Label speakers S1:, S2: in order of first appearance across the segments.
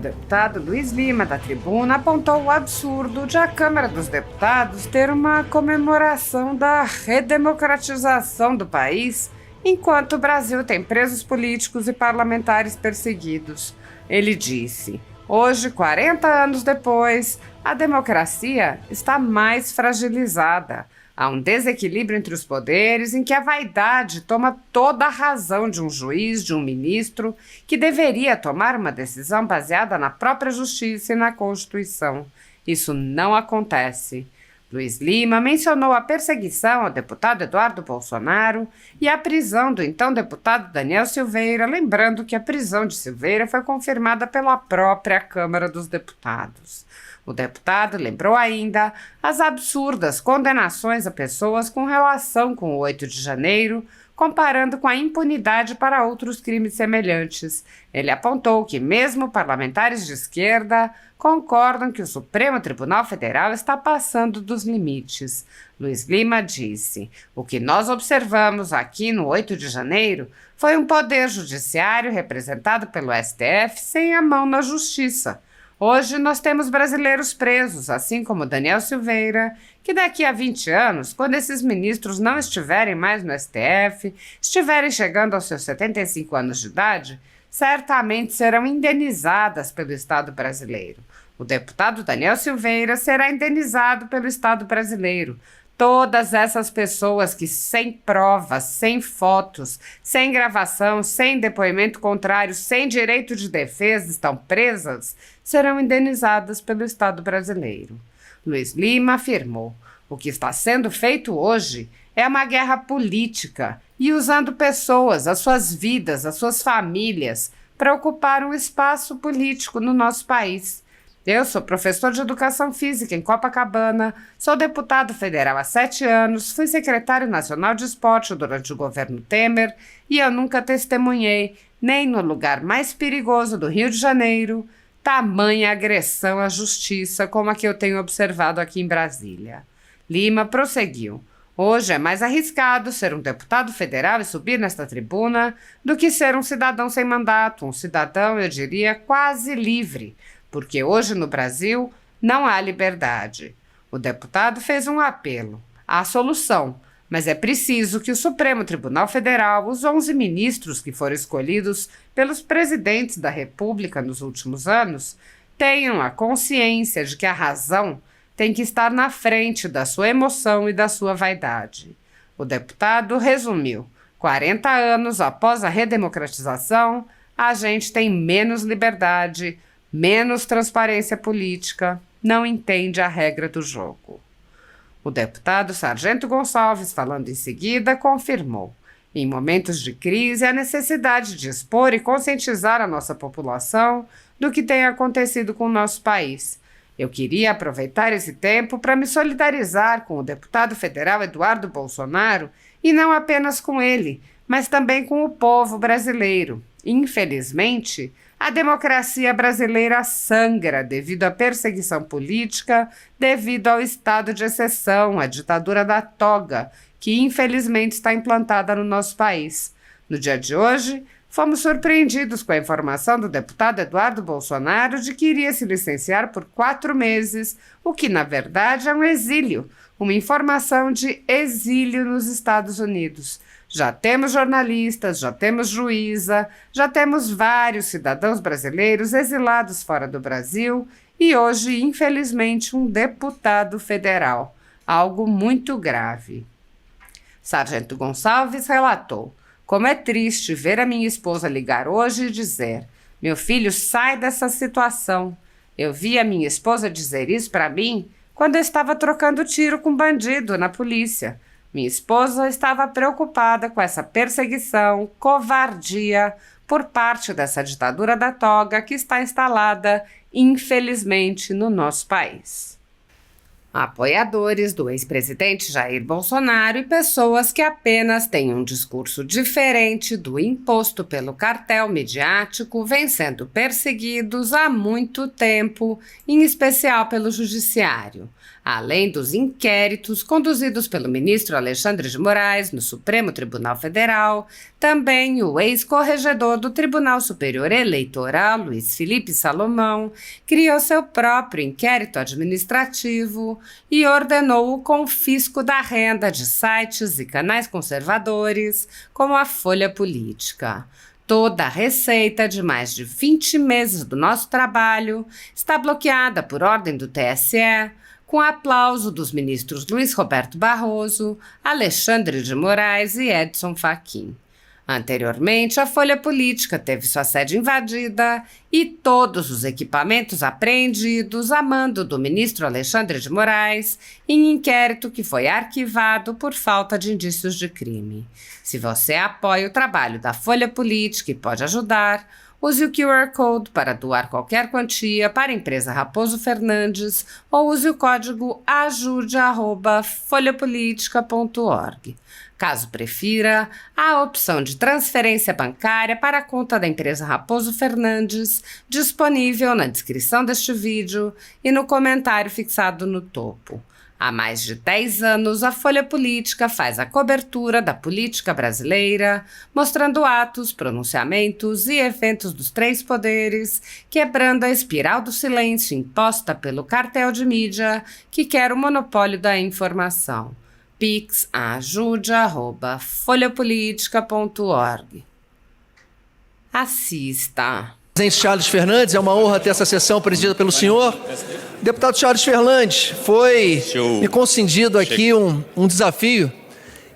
S1: deputado Luiz Lima, da Tribuna, apontou o absurdo de a Câmara dos Deputados ter uma comemoração da redemocratização do país, enquanto o Brasil tem presos políticos e parlamentares perseguidos. Ele disse: hoje, 40 anos depois, a democracia está mais fragilizada. Há um desequilíbrio entre os poderes em que a vaidade toma toda a razão de um juiz, de um ministro, que deveria tomar uma decisão baseada na própria justiça e na Constituição. Isso não acontece. Luiz Lima mencionou a perseguição ao deputado Eduardo Bolsonaro e a prisão do então deputado Daniel Silveira, lembrando que a prisão de Silveira foi confirmada pela própria Câmara dos Deputados. O deputado lembrou ainda as absurdas condenações a pessoas com relação com o 8 de janeiro, comparando com a impunidade para outros crimes semelhantes. Ele apontou que mesmo parlamentares de esquerda concordam que o Supremo Tribunal Federal está passando dos limites. Luiz Lima disse: o que nós observamos aqui no 8 de janeiro foi um poder judiciário representado pelo STF sem a mão na justiça. Hoje nós temos brasileiros presos, assim como Daniel Silveira, que daqui a 20 anos, quando esses ministros não estiverem mais no STF, estiverem chegando aos seus 75 anos de idade, certamente serão indenizadas pelo Estado brasileiro. O deputado Daniel Silveira será indenizado pelo Estado brasileiro. Todas essas pessoas que, sem provas, sem fotos, sem gravação, sem depoimento contrário, sem direito de defesa, estão presas, serão indenizadas pelo Estado brasileiro. Luiz Lima afirmou: o que está sendo feito hoje é uma guerra política e usando pessoas, as suas vidas, as suas famílias, para ocupar um espaço político no nosso país. Eu sou professor de Educação Física em Copacabana, sou deputado federal há 7 anos, fui secretário nacional de esporte durante o governo Temer e eu nunca testemunhei, nem no lugar mais perigoso do Rio de Janeiro, tamanha agressão à justiça como a que eu tenho observado aqui em Brasília. Lima prosseguiu: hoje é mais arriscado ser um deputado federal e subir nesta tribuna do que ser um cidadão sem mandato, um cidadão, eu diria, quase livre, porque hoje no Brasil não há liberdade. O deputado fez um apelo. Há solução, mas é preciso que o Supremo Tribunal Federal, os 11 ministros que foram escolhidos pelos presidentes da República nos últimos anos, tenham a consciência de que a razão tem que estar na frente da sua emoção e da sua vaidade. O deputado resumiu: 40 anos após a redemocratização, a gente tem menos liberdade, menos transparência política, não entende a regra do jogo. O deputado Sargento Gonçalves, falando em seguida, confirmou: em momentos de crise, há necessidade de expor e conscientizar a nossa população do que tem acontecido com o nosso país. Eu queria aproveitar esse tempo para me solidarizar com o deputado federal Eduardo Bolsonaro, e não apenas com ele, mas também com o povo brasileiro. Infelizmente, a democracia brasileira sangra devido à perseguição política, devido ao estado de exceção, à ditadura da toga, que infelizmente está implantada no nosso país. No dia de hoje, fomos surpreendidos com a informação do deputado Eduardo Bolsonaro de que iria se licenciar por 4 meses, o que na verdade é um exílio, uma informação de exílio nos Estados Unidos. Já temos jornalistas, já temos juíza, já temos vários cidadãos brasileiros exilados fora do Brasil e hoje, infelizmente, um deputado federal. Algo muito grave. Sargento Gonçalves relatou: como é triste ver a minha esposa ligar hoje e dizer: meu filho, sai dessa situação. Eu vi a minha esposa dizer isso para mim quando eu estava trocando tiro com bandido na polícia. Minha esposa estava preocupada com essa perseguição, covardia por parte dessa ditadura da toga que está instalada, infelizmente, no nosso país. Apoiadores do ex-presidente Jair Bolsonaro e pessoas que apenas têm um discurso diferente do imposto pelo cartel midiático vêm sendo perseguidos há muito tempo, em especial pelo Judiciário. Além dos inquéritos conduzidos pelo ministro Alexandre de Moraes no Supremo Tribunal Federal, também o ex-corregedor do Tribunal Superior Eleitoral, Luiz Felipe Salomão, criou seu próprio inquérito administrativo e ordenou o confisco da renda de sites e canais conservadores, como a Folha Política. Toda a receita de mais de 20 meses do nosso trabalho está bloqueada por ordem do TSE, com aplauso dos ministros Luiz Roberto Barroso, Alexandre de Moraes e Edson Fachin. Anteriormente, a Folha Política teve sua sede invadida e todos os equipamentos apreendidos a mando do ministro Alexandre de Moraes em inquérito que foi arquivado por falta de indícios de crime. Se você apoia o trabalho da Folha Política e pode ajudar, use o QR Code para doar qualquer quantia para a empresa Raposo Fernandes ou use o código ajude@folhapolitica.org. Caso prefira, há a opção de transferência bancária para a conta da empresa Raposo Fernandes, disponível na descrição deste vídeo e no comentário fixado no topo. Há mais de 10 anos, a Folha Política faz a cobertura da política brasileira, mostrando atos, pronunciamentos e eventos dos três poderes, quebrando a espiral do silêncio imposta pelo cartel de mídia que quer o monopólio da informação. Pix ajude@folhapolitica.org. Assista.
S2: Presidente Charles Fernandes, é uma honra ter essa sessão presidida pelo senhor. Deputado Charles Fernandes, foi me concedido aqui um desafio,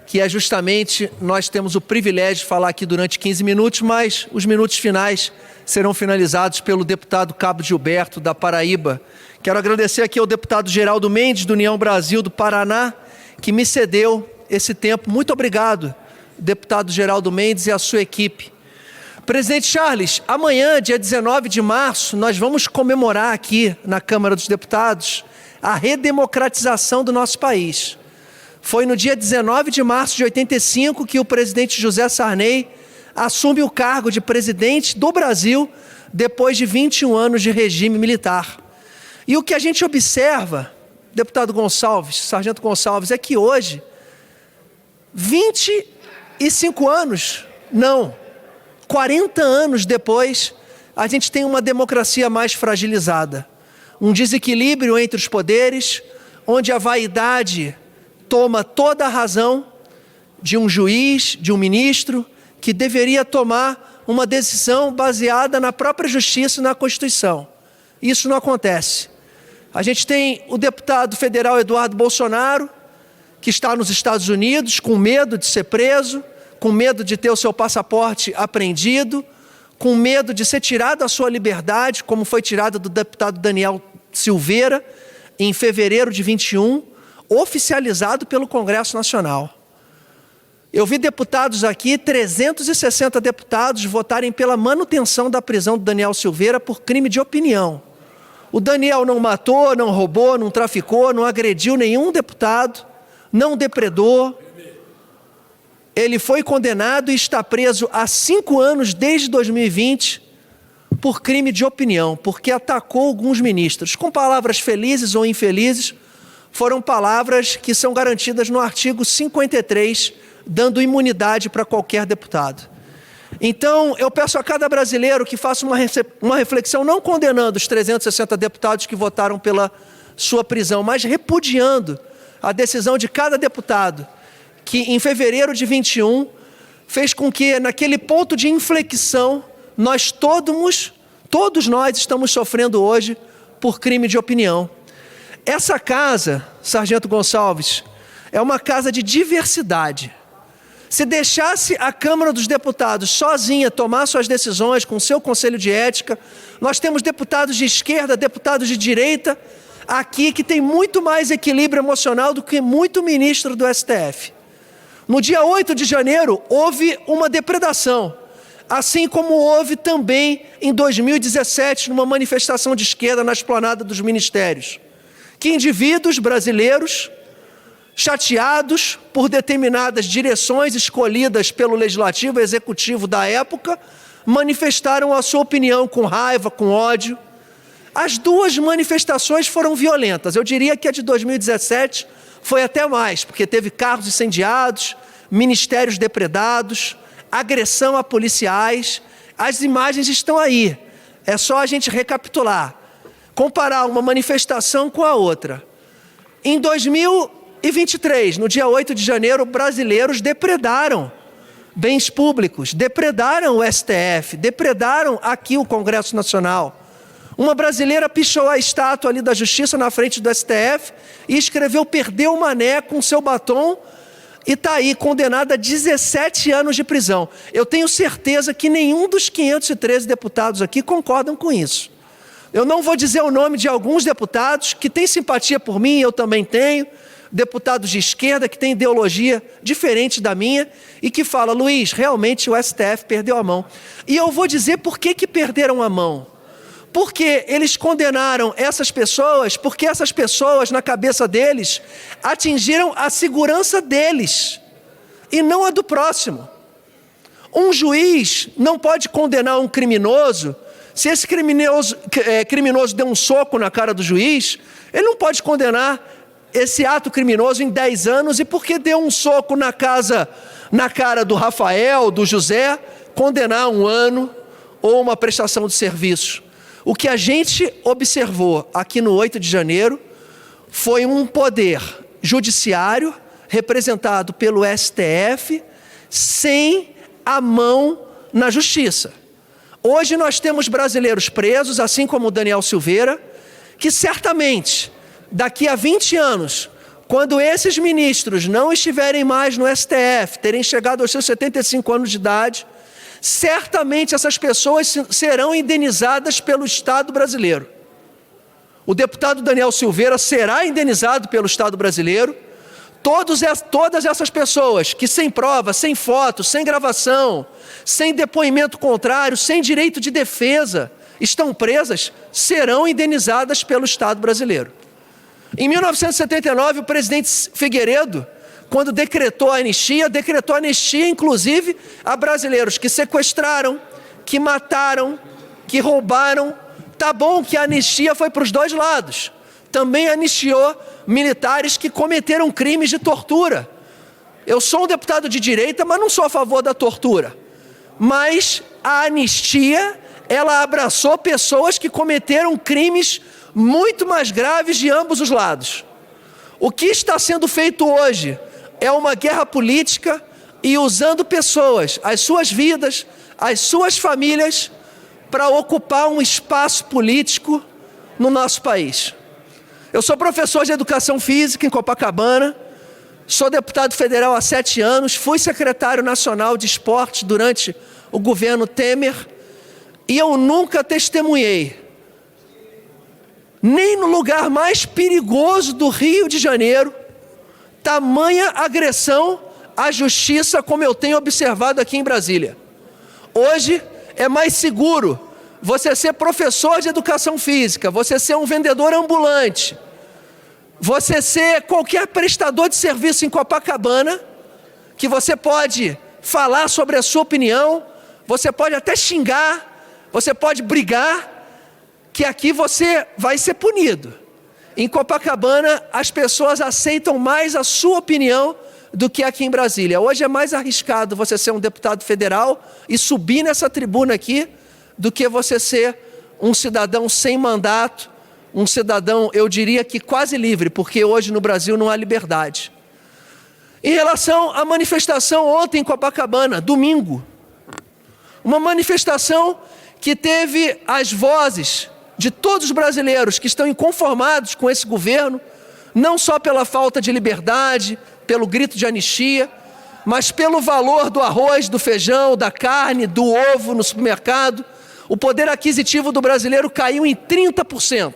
S2: que é justamente nós temos o privilégio de falar aqui durante 15 minutos, mas os minutos finais serão finalizados pelo deputado Cabo Gilberto, da Paraíba. Quero agradecer aqui ao deputado Geraldo Mendes, do União Brasil do Paraná, que me cedeu esse tempo. Muito obrigado, deputado Geraldo Mendes e a sua equipe. Presidente Charles, amanhã, dia 19 de março, nós vamos comemorar aqui na Câmara dos Deputados a redemocratização do nosso país. Foi no dia 19 de março de 85 que o presidente José Sarney assume o cargo de presidente do Brasil depois de 21 anos de regime militar. E o que a gente observa, deputado Gonçalves, sargento Gonçalves, é que hoje, 25 anos, não, 40 anos depois, a gente tem uma democracia mais fragilizada. Um desequilíbrio entre os poderes, onde a vaidade toma toda a razão de um juiz, de um ministro, que deveria tomar uma decisão baseada na própria justiça e na Constituição. Isso não acontece. A gente tem o deputado federal Eduardo Bolsonaro, que está nos Estados Unidos, com medo de ser preso, com medo de ter o seu passaporte apreendido, com medo de ser tirado a sua liberdade, como foi tirada do deputado Daniel Silveira, em fevereiro de 21, oficializado pelo Congresso Nacional. Eu vi deputados aqui, 360 deputados, votarem pela manutenção da prisão do Daniel Silveira por crime de opinião. O Daniel não matou, não roubou, não traficou, não agrediu nenhum deputado, não depredou. Ele foi condenado e está preso há 5 anos, desde 2020, por crime de opinião, porque atacou alguns ministros. Com palavras felizes ou infelizes, foram palavras que são garantidas no artigo 53, dando imunidade para qualquer deputado. Então, eu peço a cada brasileiro que faça uma reflexão, não condenando os 360 deputados que votaram pela sua prisão, mas repudiando a decisão de cada deputado, que em fevereiro de 21 fez com que naquele ponto de inflexão todos nós estamos sofrendo hoje por crime de opinião. Essa casa, sargento Gonçalves, é uma casa de diversidade. Se deixasse a Câmara dos Deputados sozinha tomar suas decisões com seu conselho de ética, nós temos deputados de esquerda, deputados de direita, aqui que tem muito mais equilíbrio emocional do que muito ministro do STF. No dia 8 de janeiro, houve uma depredação, assim como houve também em 2017, numa manifestação de esquerda na esplanada dos ministérios, que indivíduos brasileiros, chateados por determinadas direções escolhidas pelo Legislativo e Executivo da época, manifestaram a sua opinião com raiva, com ódio. As duas manifestações foram violentas. Eu diria que a de 2017 foi até mais, porque teve carros incendiados, ministérios depredados, agressão a policiais. As imagens estão aí. É só a gente recapitular, comparar uma manifestação com a outra. Em 2023, no dia 8 de janeiro, brasileiros depredaram bens públicos, depredaram o STF, depredaram aqui o Congresso Nacional. Uma brasileira pichou a estátua ali da Justiça na frente do STF e escreveu "Perdeu o Mané" com seu batom e está aí condenada a 17 anos de prisão. Eu tenho certeza que nenhum dos 513 deputados aqui concordam com isso. Eu não vou dizer o nome de alguns deputados que têm simpatia por mim, eu também tenho, deputados de esquerda que têm ideologia diferente da minha e que falam: Luiz, realmente o STF perdeu a mão. E eu vou dizer por que perderam a mão. Porque eles condenaram essas pessoas, porque essas pessoas, na cabeça deles, atingiram a segurança deles e não a do próximo. Um juiz não pode condenar um criminoso. Se esse criminoso deu um soco na cara do juiz, ele não pode condenar esse ato criminoso em 10 anos, e porque deu um soco na cara do Rafael, do José, condenar 1 ano ou uma prestação de serviço. O que a gente observou aqui no 8 de janeiro foi um poder judiciário representado pelo STF sem a mão na justiça. Hoje nós temos brasileiros presos, assim como o Daniel Silveira, que certamente daqui a 20 anos, quando esses ministros não estiverem mais no STF, terem chegado aos seus 75 anos de idade, certamente essas pessoas serão indenizadas pelo Estado brasileiro. O deputado Daniel Silveira será indenizado pelo Estado brasileiro. Todas essas pessoas que sem prova, sem foto, sem gravação, sem depoimento contrário, sem direito de defesa, estão presas, serão indenizadas pelo Estado brasileiro. Em 1979, o presidente Figueiredo, quando decretou a anistia inclusive a brasileiros que sequestraram, que mataram, que roubaram. Tá bom que a anistia foi para os dois lados. Também anistiou militares que cometeram crimes de tortura. Eu sou um deputado de direita, mas não sou a favor da tortura. Mas a anistia, ela abraçou pessoas que cometeram crimes muito mais graves de ambos os lados. O que está sendo feito hoje é uma guerra política e usando pessoas, as suas vidas, as suas famílias, para ocupar um espaço político no nosso país. Eu sou professor de Educação Física em Copacabana, sou deputado federal há 7 anos, fui secretário nacional de esportes durante o governo Temer, e eu nunca testemunhei, nem no lugar mais perigoso do Rio de Janeiro, tamanha agressão à justiça como eu tenho observado aqui em Brasília. Hoje é mais seguro você ser professor de educação física, você ser um vendedor ambulante, você ser qualquer prestador de serviço em Copacabana, que você pode falar sobre a sua opinião, você pode até xingar, você pode brigar, que aqui você vai ser punido. Em Copacabana, as pessoas aceitam mais a sua opinião do que aqui em Brasília. Hoje é mais arriscado você ser um deputado federal e subir nessa tribuna aqui do que você ser um cidadão sem mandato, um cidadão, eu diria que quase livre, porque hoje no Brasil não há liberdade. Em relação à manifestação ontem em Copacabana, domingo, uma manifestação que teve as vozes de todos os brasileiros que estão inconformados com esse governo, não só pela falta de liberdade, pelo grito de anistia, mas pelo valor do arroz, do feijão, da carne, do ovo no supermercado. O poder aquisitivo do brasileiro caiu em 30%.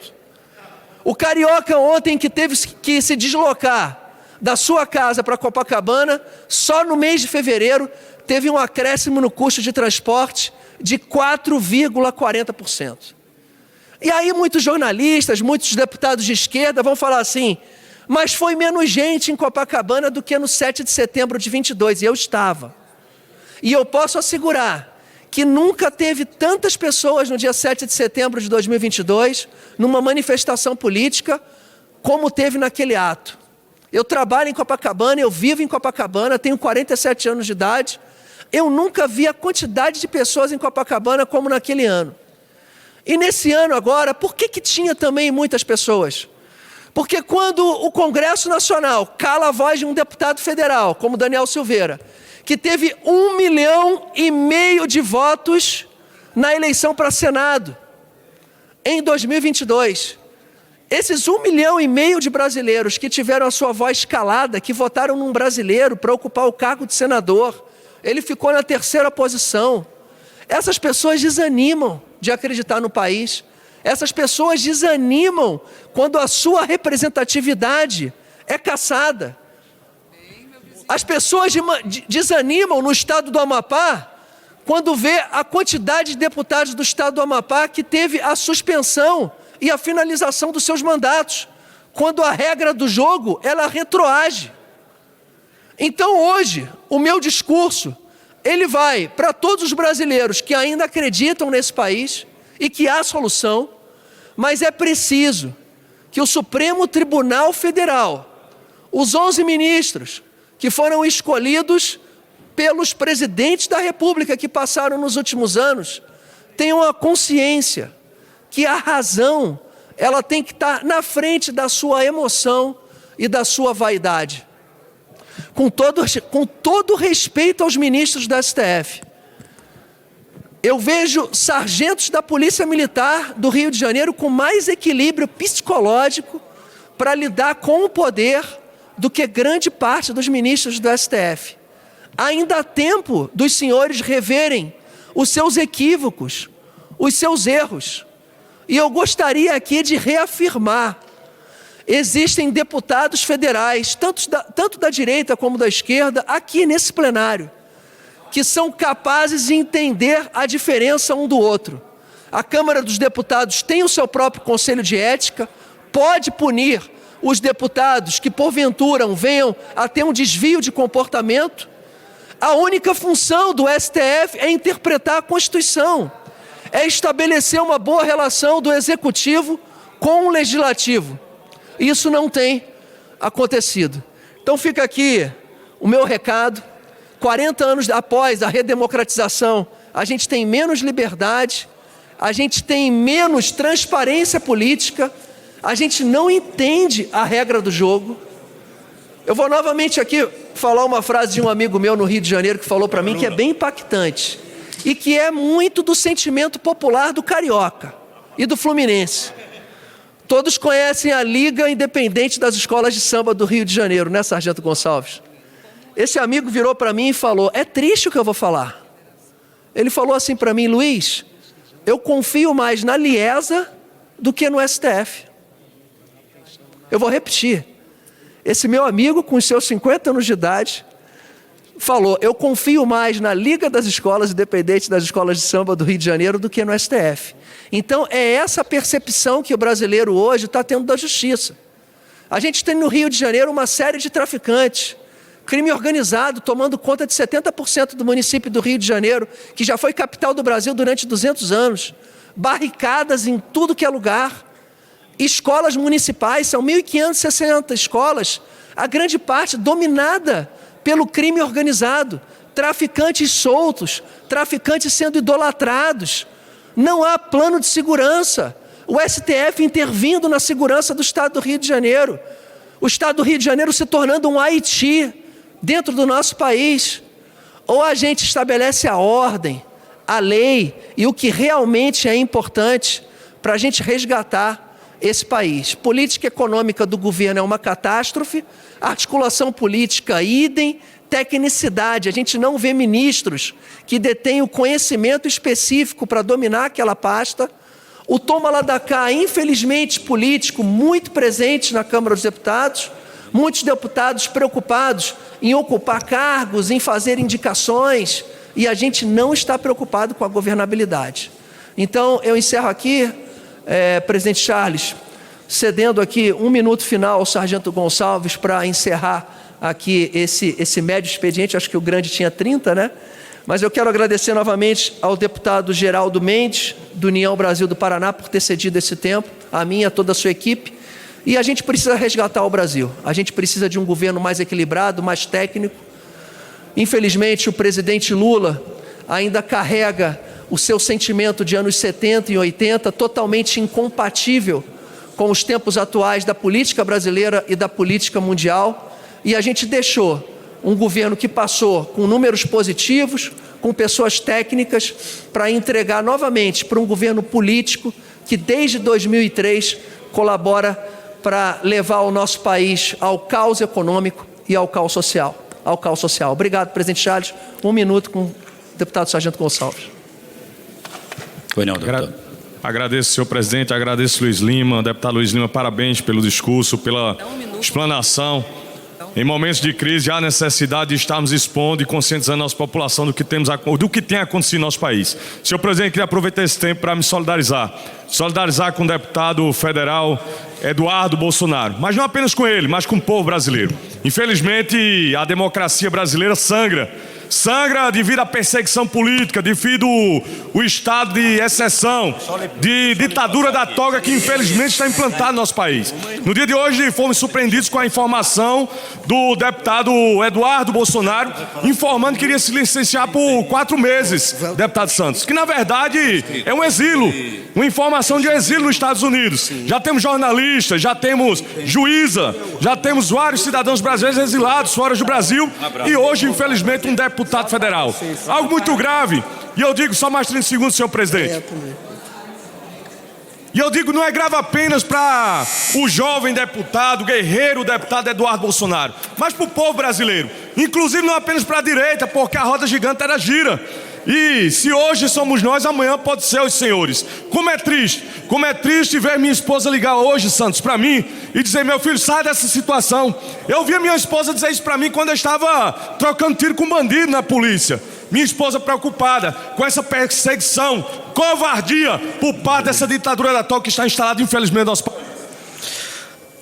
S2: O carioca ontem, que teve que se deslocar da sua casa para Copacabana, só no mês de fevereiro teve um acréscimo no custo de transporte de 4,40%. E aí muitos jornalistas, muitos deputados de esquerda vão falar assim, mas foi menos gente em Copacabana do que no 7 de setembro de 22, e eu estava. E eu posso assegurar que nunca teve tantas pessoas no dia 7 de setembro de 2022, numa manifestação política, como teve naquele ato. Eu trabalho em Copacabana, eu vivo em Copacabana, tenho 47 anos de idade, eu nunca vi a quantidade de pessoas em Copacabana como naquele ano. E nesse ano agora, por que tinha também muitas pessoas? Porque quando o Congresso Nacional cala a voz de um deputado federal, como Daniel Silveira, que teve 1,5 milhão de votos na eleição para Senado, em 2022, esses 1,5 milhão de brasileiros que tiveram a sua voz calada, que votaram num brasileiro para ocupar o cargo de senador, ele ficou na 3ª posição. Essas pessoas desanimam de acreditar no país. Essas pessoas desanimam quando a sua representatividade é cassada. As pessoas desanimam no estado do Amapá quando vê a quantidade de deputados do estado do Amapá que teve a suspensão e a finalização dos seus mandatos, quando a regra do jogo, ela retroage. Então hoje, o meu discurso, ele vai para todos os brasileiros que ainda acreditam nesse país e que há solução, mas é preciso que o Supremo Tribunal Federal, os 11 ministros que foram escolhidos pelos presidentes da República que passaram nos últimos anos, tenham a consciência que a razão, ela tem que estar na frente da sua emoção e da sua vaidade. Com todo respeito aos ministros da STF, eu vejo sargentos da Polícia Militar do Rio de Janeiro com mais equilíbrio psicológico para lidar com o poder do que grande parte dos ministros do STF. Ainda há tempo dos senhores reverem os seus equívocos, os seus erros. E eu gostaria aqui de reafirmar, existem deputados federais, tanto da direita como da esquerda, aqui nesse plenário, que são capazes de entender a diferença um do outro. A Câmara dos Deputados tem o seu próprio Conselho de Ética, pode punir os deputados que porventura venham a ter um desvio de comportamento. A única função do STF é interpretar a Constituição, é estabelecer uma boa relação do Executivo com o Legislativo. Isso não tem acontecido. Então fica aqui o meu recado. 40 anos após a redemocratização, a gente tem menos liberdade, a gente tem menos transparência política, a gente não entende a regra do jogo. Eu vou novamente aqui falar uma frase de um amigo meu no Rio de Janeiro que falou para mim que é bem impactante e que é muito do sentimento popular do carioca e do fluminense. Todos conhecem a Liga Independente das Escolas de Samba do Rio de Janeiro, né, Sargento Gonçalves? Esse amigo virou para mim e falou, é triste o que eu vou falar. Ele falou assim para mim, Luiz, eu confio mais na Liesa do que no STF. Eu vou repetir. Esse meu amigo, com os seus 50 anos de idade, falou, eu confio mais na Liga das Escolas Independentes das Escolas de Samba do Rio de Janeiro do que no STF. Então, é essa percepção que o brasileiro hoje está tendo da justiça. A gente tem no Rio de Janeiro uma série de traficantes, crime organizado, tomando conta de 70% do município do Rio de Janeiro, que já foi capital do Brasil durante 200 anos, barricadas em tudo que é lugar, escolas municipais, são 1.560 escolas, a grande parte dominada pelo crime organizado, traficantes soltos, traficantes sendo idolatrados, não há plano de segurança, o STF intervindo na segurança do Estado do Rio de Janeiro, o Estado do Rio de Janeiro se tornando um Haiti dentro do nosso país. Ou a gente estabelece a ordem, a lei e o que realmente é importante para a gente resgatar esse país. Política econômica do governo é uma catástrofe, articulação política idem, tecnicidade, a gente não vê ministros que detêm o conhecimento específico para dominar aquela pasta. O toma lá da cá, infelizmente político, muito presente na Câmara dos Deputados, muitos deputados preocupados em ocupar cargos, em fazer indicações, e a gente não está preocupado com a governabilidade. Então, eu encerro aqui presidente Charles, cedendo aqui 1 minuto final ao sargento Gonçalves para encerrar aqui esse médio expediente. Acho que o grande tinha 30, né? Mas eu quero agradecer novamente ao deputado Geraldo Mendes, do União Brasil do Paraná, por ter cedido esse tempo, a mim e a toda a sua equipe. E a gente precisa resgatar o Brasil. A gente precisa de um governo mais equilibrado, mais técnico. Infelizmente, o presidente Lula ainda carrega o seu sentimento de anos 70 e 80, totalmente incompatível com os tempos atuais da política brasileira e da política mundial. E a gente deixou um governo que passou com números positivos, com pessoas técnicas, para entregar novamente para um governo político que desde 2003 colabora para levar o nosso país ao caos econômico e ao caos social. Obrigado, presidente Charles. 1 minuto com o deputado Sargento Gonçalves.
S3: Agradeço, senhor presidente, agradeço Luiz Lima, deputado Luiz Lima, parabéns pelo discurso, pela explanação. Em momentos de crise, há necessidade de estarmos expondo e conscientizando a nossa população do que tem acontecido no nosso país. Senhor presidente, queria aproveitar esse tempo para me solidarizar com o deputado federal Eduardo Bolsonaro, mas não apenas com ele, mas com o povo brasileiro. Infelizmente, a democracia brasileira sangra devido à perseguição política, devido ao estado de exceção, de ditadura da toga que infelizmente está implantado no nosso país. No dia de hoje fomos surpreendidos com a informação do deputado Eduardo Bolsonaro, informando que iria se licenciar por 4 meses, deputado Santos, que na verdade é um exílio, uma informação de exílio nos Estados Unidos. Já temos jornalistas, já temos juíza, já temos vários cidadãos brasileiros exilados fora do Brasil e hoje infelizmente um deputado federal. Algo muito grave. E eu digo, só mais 30 segundos, senhor presidente. E eu digo, não é grave apenas para o jovem deputado, guerreiro deputado Eduardo Bolsonaro, mas para o povo brasileiro. Inclusive não apenas para a direita, porque a roda gigante era gira. E se hoje somos nós, amanhã pode ser os senhores. Como é triste ver minha esposa ligar hoje, Santos, para mim e dizer, meu filho, sai dessa situação. Eu vi a minha esposa dizer isso para mim quando eu estava trocando tiro com bandido na polícia. Minha esposa preocupada com essa perseguição, covardia por parte dessa ditadura da toga que está instalada infelizmente no nosso país.